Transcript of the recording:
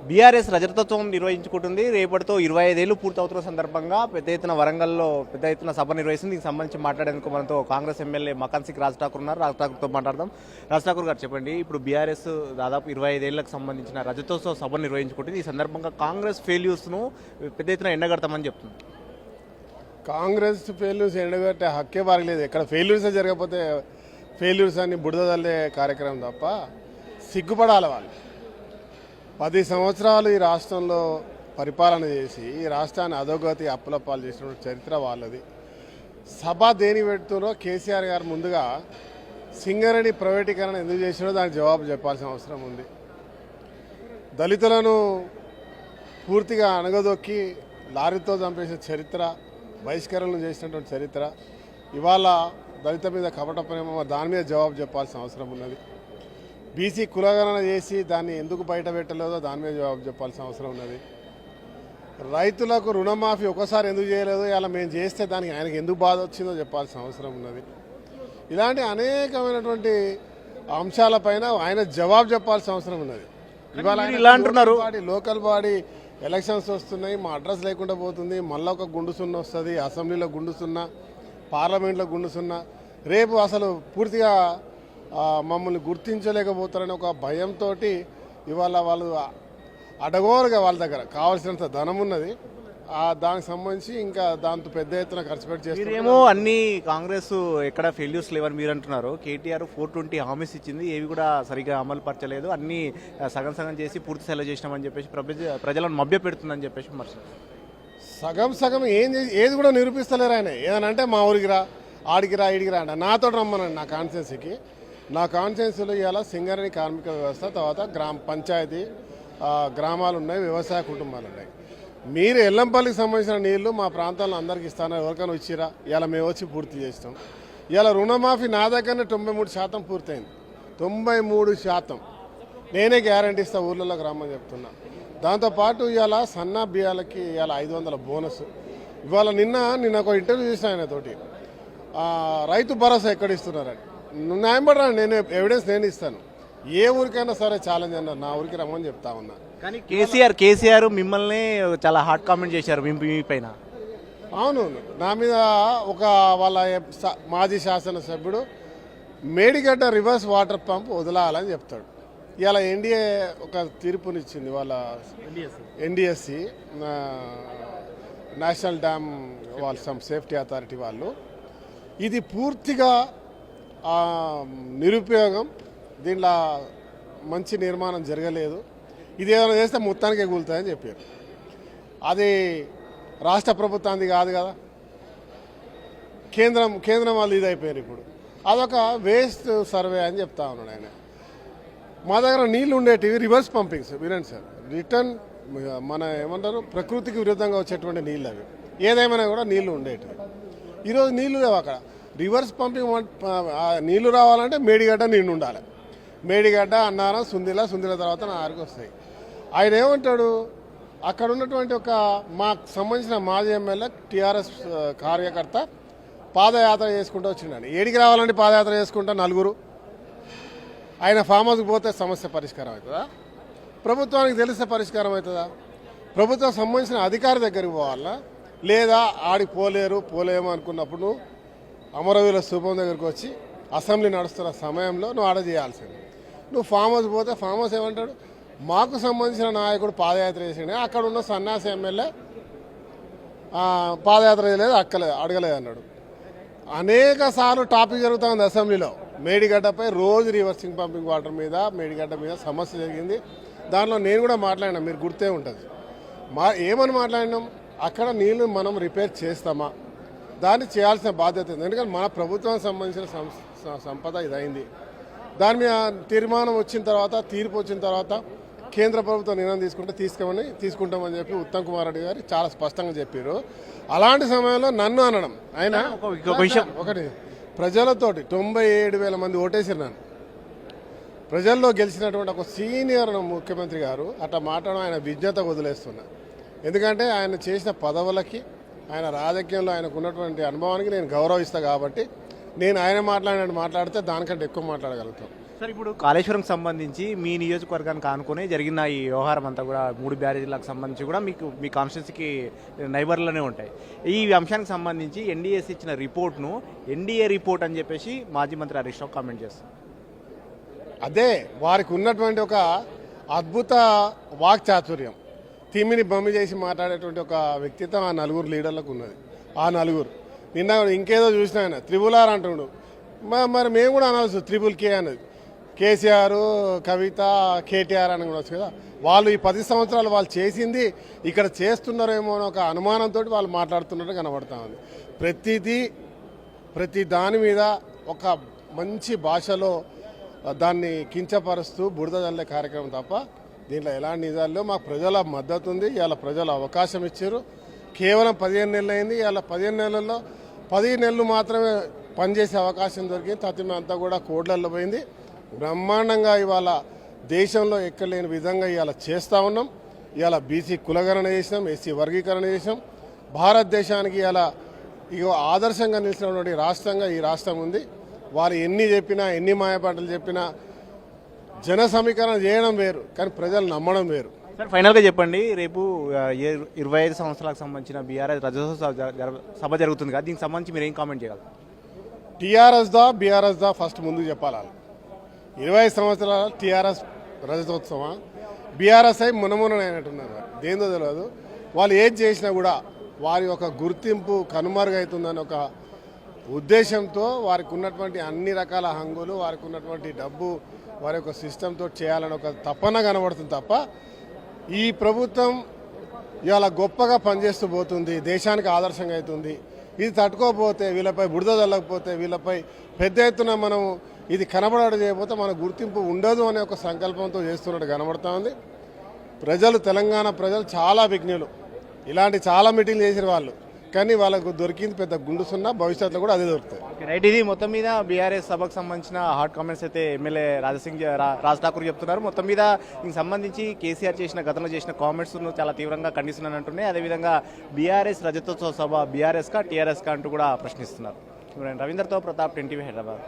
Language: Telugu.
బీఆర్ఎస్ రజతోత్సవం నిర్వహించుకుంటుంది. రేపటితో 25 ఏళ్లు పూర్తవుతున్న సందర్భంగా పెద్ద ఎత్తున వరంగల్లో పెద్ద ఎత్తున సభ నిర్వహిస్తుంది. దీనికి సంబంధించి మాట్లాడేందుకు మనతో కాంగ్రెస్ ఎమ్మెల్యే మకాన్ సింగ్ రాజ్ ఠాకూర్ ఉన్నారు. రాజ్ ఠాకూర్తో మాట్లాడదాం. రాజ్ ఠాకూర్ గారు చెప్పండి, ఇప్పుడు బీఆర్ఎస్ దాదాపు 25 ఏళ్లకు సంబంధించిన రజతోత్సవ సభ నిర్వహించుకుంటుంది. ఈ సందర్భంగా కాంగ్రెస్ ఫెయిల్యూర్స్ను పెద్ద ఎత్తున ఎండగడతామని చెప్తుంది. కాంగ్రెస్ ఫెయిల్యూర్స్ ఎండగట్టే హక్కే వారికి లేదు. ఎక్కడ ఫెయిల్యూర్స్ జరగకపోతే ఫెయిల్యూర్స్ అని బుడదల్లే కార్యక్రమం తప్ప సిగ్గుపడాలి వాళ్ళు. 10 సంవత్సరాలు ఈ రాష్ట్రంలో పరిపాలన చేసి ఈ రాష్ట్రాన్ని అధోగతి అప్పులప్పాలు చేసిన చరిత్ర వాళ్ళది. సభ దేని పెడుతున్నారో కేసీఆర్ గారు ముందుగా సింగరేణి ప్రైవేటీకరణ ఎందుకు చేసినో దానికి జవాబు చెప్పాల్సిన అవసరం ఉంది. దళితులను పూర్తిగా అణగదొక్కి లారీతో చంపేసిన చరిత్ర, బహిష్కరణలు చేసినటువంటి చరిత్ర, ఇవాళ దళిత మీద కపట ప్రేమ, దాని మీద జవాబు చెప్పాల్సిన అవసరం ఉన్నది. బీసీ కులగణన చేసి దాన్ని ఎందుకు బయట పెట్టలేదో దాని మీద జవాబు చెప్పాల్సిన అవసరం ఉన్నది. రైతులకు రుణమాఫీ ఒకసారి ఎందుకు చేయలేదో ఇలా మేము చేస్తే దానికి ఆయనకు ఎందుకు బాధ వచ్చిందో చెప్పాల్సిన అవసరం ఉన్నది. ఇలాంటి అనేకమైనటువంటి అంశాలపైన ఆయన జవాబు చెప్పాల్సిన అవసరం ఉన్నది. ఇవాళ లోకల్ బాడీ ఎలక్షన్స్ వస్తున్నాయి, మా అడ్రస్ లేకుండా పోతుంది, మళ్ళీ ఒక గుండు సున్నా వస్తుంది, అసెంబ్లీలో గుండు సున్నా, పార్లమెంట్లో గుండు సున్నా, రేపు అసలు పూర్తిగా మమ్మల్ని గుర్తించలేకపోతారని ఒక భయంతో ఇవాళ వాళ్ళు అడగోరుగా వాళ్ళ దగ్గర కావాల్సినంత ధనం ఉన్నది, దానికి సంబంధించి ఇంకా దాంతో పెద్ద ఎత్తున ఖర్చు పెట్టి చేస్తారేమో. అన్ని కాంగ్రెస్ ఎక్కడ ఫెయిల్యూర్స్ లేవని మీరు అంటున్నారు. కేటీఆర్ 420 హామీస్ ఇచ్చింది, ఏవి కూడా సరిగా అమలు పరచలేదు, అన్ని సగం సగం చేసి పూర్తి సెలవు చేసినామని చెప్పేసి ప్రజలను మభ్య పెడుతుందని చెప్పేసి విమర్శ. సగం ఏది కూడా నిరూపిస్తలేరు ఆయన. ఏదనంటే మా ఊరికి రా, ఆడికి రా, ఈడికి రా అంటే నాతో రమ్మనండి నా కాన్స్టిట్యున్సీకి. నా కాన్స్టిట్యున్సీలో ఇవాళ సింగరేణి కార్మిక వ్యవస్థ, తర్వాత పంచాయతీ గ్రామాలు ఉన్నాయి, వ్యవసాయ కుటుంబాలు ఉన్నాయి. మీరు ఎల్లంపల్లికి సంబంధించిన నీళ్లు మా ప్రాంతాల్లో అందరికి ఇస్తాను, ఎవరికైనా ఇచ్చిరా, ఇలా మేము వచ్చి పూర్తి చేస్తాం. ఇలా రుణమాఫీ నా దగ్గరనే 93% పూర్తయింది. 93% నేనే గ్యారంటీ ఇస్తా, ఊళ్ళలోకి రమ్మని చెప్తున్నా. దాంతోపాటు ఇవాళ సన్న బియ్యాలకి ఇవాళ 500 బోనస్. ఇవాళ నిన్న ఒక ఇంటర్వ్యూ చేసిన ఆయనతోటి రైతు భరోసా ఎక్కడ ఇస్తున్నారని. న్యాయం పడరా, నేను ఎవిడెన్స్ నేను ఇస్తాను. ఏ ఊరికైనా సరే ఛాలెంజ్ అన్నారు, నా ఊరికి రమ్మని చెప్తా ఉన్నా. కానీ కేసీఆర్ మిమ్మల్ని చాలా హాట్ కామెంట్ చేశారు మీ పైన. అవును, నా మీద ఒక వాళ్ళ మాజీ శాసనసభ్యుడు మేడిగడ్డ రివర్స్ వాటర్ పంప్ వదలాలని చెప్తాడు. ఇవాళ ఎన్డీఏ ఒక తీర్పునిచ్చింది, వాళ్ళ ఎన్డీఎస్సి నేషనల్ డ్యామ్ వాళ్ళ సేఫ్టీ అథారిటీ వాళ్ళు. ఇది పూర్తిగా నిరుపయోగం, దీంట్లో మంచి నిర్మాణం జరగలేదు, ఇది ఏదైనా చేస్తే మొత్తానికే కూలుతాయని చెప్పారు. అది రాష్ట్ర ప్రభుత్వానికి కాదు కదా, కేంద్రం వాళ్ళు ఇది అయిపోయారు. ఇప్పుడు అదొక వేస్ట్ సర్వే అని చెప్తా ఉన్నాడు ఆయన. మా దగ్గర నీళ్లు ఉండేటివి రివర్స్ పంపింగ్స్, వినండి సార్, రిటర్న్ మన ఏమంటారు ప్రకృతికి విరుద్ధంగా వచ్చేటువంటి నీళ్ళు అవి. ఏదేమైనా కూడా నీళ్లు ఉండేటివి. ఈరోజు నీళ్లు లేవు అక్కడ. రివర్స్ పంపింగ్ నీళ్లు రావాలంటే మేడిగడ్డ నీళ్ళు ఉండాలి. మేడిగడ్డ, అన్నారం, సుందిల తర్వాత నా ఆరికి వస్తాయి. ఆయన ఏమంటాడు, అక్కడ ఉన్నటువంటి ఒక మాకు సంబంధించిన మాజీ ఎమ్మెల్యే టీఆర్ఎస్ కార్యకర్త పాదయాత్ర చేసుకుంటూ వచ్చిండని. ఏడికి రావాలంటే పాదయాత్ర చేసుకుంటా నలుగురు. ఆయన ఫామ్ హౌస్కి పోతే సమస్య పరిష్కారం అవుతుందా? ప్రభుత్వానికి తెలిస్తే పరిష్కారం అవుతుందా? ప్రభుత్వం సంబంధించిన అధికారి దగ్గరికి పోవాలా, లేదా ఆడికి పోలేము అనుకున్నప్పుడు అమరవీరుల స్థూపం దగ్గరికి వచ్చి అసెంబ్లీ నడుస్తున్న సమయంలో నువ్వు ఆడ చేయాల్సింది. నువ్వు ఫామ్ హౌస్ పోతే ఫామ్ హౌస్ ఏమంటాడు, మాకు సంబంధించిన నాయకుడు పాదయాత్ర చేసిండే, అక్కడ ఉన్న సన్యాసి ఎమ్మెల్యే పాదయాత్ర చేయలేదు, అడగలేదు అన్నాడు. అనేక సార్లు టాపిక్ జరుగుతుంది అసెంబ్లీలో. మేడిగడ్డపై రోజు రివర్సింగ్ పంపింగ్ వాటర్ మీద, మేడిగడ్డ మీద సమస్య జరిగింది. దానిలో నేను కూడా మాట్లాడినా, మీరు గుర్తే ఉంటుంది. ఏమని మాట్లాడినాం, అక్కడ నీళ్లు మనం రిపేర్ చేస్తామా, దాన్ని చేయాల్సిన బాధ్యత ఉంది. ఎందుకంటే మన ప్రభుత్వానికి సంబంధించిన సంపద ఇదైంది. దాని మీద తీర్మానం వచ్చిన తర్వాత, తీర్పు వచ్చిన తర్వాత కేంద్ర ప్రభుత్వం నిర్ణయం తీసుకుంటామని చెప్పి ఉత్తమ్ కుమార్ రెడ్డి గారు చాలా స్పష్టంగా చెప్పారు. అలాంటి సమయంలో నన్ను అనడం, ఆయన ఒకటి ప్రజలతోటి 97,000 మంది ఓటేసారు నన్ను. ప్రజల్లో గెలిచినటువంటి ఒక సీనియర్ ముఖ్యమంత్రి గారు అట్లా మాట్లాడడం ఆయన విజ్ఞత వదిలేస్తున్నా. ఎందుకంటే ఆయన చేసిన పదవులకి, ఆయన రాజకీయంలో ఆయనకు ఉన్నటువంటి అనుభవానికి నేను గౌరవిస్తాను. కాబట్టి నేను ఆయన మాట్లాడితే దానికంటే ఎక్కువ మాట్లాడగలుగుతాను. సార్ ఇప్పుడు కాళేశ్వరంకి సంబంధించి మీ నియోజకవర్గానికి ఆనుకునే జరిగిన ఈ వ్యవహారం అంతా కూడా 3 బ్యారేజీలకు సంబంధించి కూడా మీకు మీ కాన్స్టిట్యూన్సీకి నైబర్లోనే ఉంటాయి. ఈ అంశానికి సంబంధించి ఎన్డీఏసీ ఇచ్చిన రిపోర్ట్ను ఎన్డీఏ రిపోర్ట్ అని చెప్పేసి మాజీ మంత్రి హరీష్ రావు కామెంట్ చేస్తారు. అదే వారికి ఉన్నటువంటి ఒక అద్భుత వాక్చాతుర్యం, తిమ్మిని బొమ్మి చేసి మాట్లాడేటువంటి ఒక వ్యక్తిత్వం ఆ నలుగురు లీడర్లకు ఉన్నది. ఆ నలుగురు నిన్న ఇంకేదో చూసిన ఆయన త్రిబుల్ ఆర్ అంటుండు. మరి మేము కూడా అనాల్సి త్రిబుల్ కే అన్నది. కేసీఆర్, కవిత, కేటీఆర్ అని కూడా వచ్చు కదా. వాళ్ళు ఈ 10 సంవత్సరాలు వాళ్ళు చేసింది ఇక్కడ చేస్తున్నారేమో అని ఒక అనుమానంతో వాళ్ళు మాట్లాడుతున్నట్టు కనబడతా ఉంది. ప్రతి దాని మీద ఒక మంచి భాషలో దాన్ని కించపరుస్తూ బురద జల్లే కార్యక్రమం తప్ప దీంట్లో ఎలాంటి నిజాల్లో మాకు ప్రజల మద్దతు ఉంది. ఇవాళ ప్రజలు అవకాశం ఇచ్చారు. కేవలం 15 నెలలు అయింది. ఇవాళ 15 నెలల్లో 10 నెలలు మాత్రమే పనిచేసే అవకాశం దొరికింది. తతిమ అంతా కూడా కోడ్లల్లో పోయింది. బ్రహ్మాండంగా ఇవాళ దేశంలో ఎక్కలేని విధంగా ఇవాళ చేస్తూ ఉన్నాం. ఇవాళ బీసీ కులగణన చేసినాం, ఎస్సీ వర్గీకరణ చేసినాం. భారతదేశానికి ఇవాళ ఇక ఆదర్శంగా నిలిచినటువంటి రాష్ట్రంగా ఈ రాష్ట్రం ఉంది. వారు ఎన్ని చెప్పినా, ఎన్ని మాయపాటలు చెప్పినా జన సమీకరణ చేయడం వేరు, కానీ ప్రజలు నమ్మడం వేరు. సార్ ఫైనల్గా చెప్పండి, రేపు 25 సంవత్సరాలకు సంబంధించిన బీఆర్ఎస్ రజతోత్సవ సభ జరుగుతుంది కదా, దీనికి సంబంధించి మీరు ఏం కామెంట్ చేయగలరు? బీఆర్ఎస్ దా ఫస్ట్ ముందు చెప్పాలి. 20 సంవత్సరాల టీఆర్ఎస్ రజతోత్సవం, బీఆర్ఎస్ అయి మునమునైనట్టున్నారు. దేందో తెలియదు. వాళ్ళు ఏది చేసినా కూడా వారి యొక్క గుర్తింపు కనుమరుగవుతుందని ఒక ఉద్దేశంతో వారికి ఉన్నటువంటి అన్ని రకాల హంగులు, వారికి ఉన్నటువంటి డబ్బు, వారి యొక్క సిస్టంతో చేయాలని ఒక తపన కనబడుతుంది తప్ప ఈ ప్రభుత్వం ఇవాళ గొప్పగా పనిచేస్తూ పోతుంది, దేశానికి ఆదర్శంగా అవుతుంది. ఇది తట్టుకోకపోతే, వీళ్ళపై బురద చల్లకపోతే, వీళ్ళపై పెద్ద ఎత్తున మనం ఇది కనబడడం చేయకపోతే మన గుర్తింపు ఉండదు అనే ఒక సంకల్పంతో చేస్తున్నట్టు కనబడుతూ ఉంది. తెలంగాణ ప్రజలు చాలా విజ్ఞులు. ఇలాంటి చాలా మీటింగ్లు చేసిన వాళ్ళు, కానీ వాళ్ళకు దొరికింది పెద్ద గుండు సున్నా. భవిష్యత్తులో కూడా అదే దొరుకుతాయి. రైట్, ఇది మొత్తం మీద బీఆర్ఎస్ సభకు సంబంధించిన హాట్ కామెంట్స్ అయితే ఎమ్మెల్యే రాజ్ ఠాకూర్ చెప్తున్నారు. మొత్తం మీద దీనికి సంబంధించి కేసీఆర్ గతంలో చేసిన కామెంట్స్ చాలా తీవ్రంగా ఖండిస్తున్నాను అంటున్నాయి. అదేవిధంగా బీఆర్ఎస్ రజతోత్సవ సభ బీఆర్ఎస్కా టీఆర్ఎస్కా అంటూ కూడా ప్రశ్నిస్తున్నారు. రవీందర్తో ప్రతాప్, 10 టీవీ, హైదరాబాద్.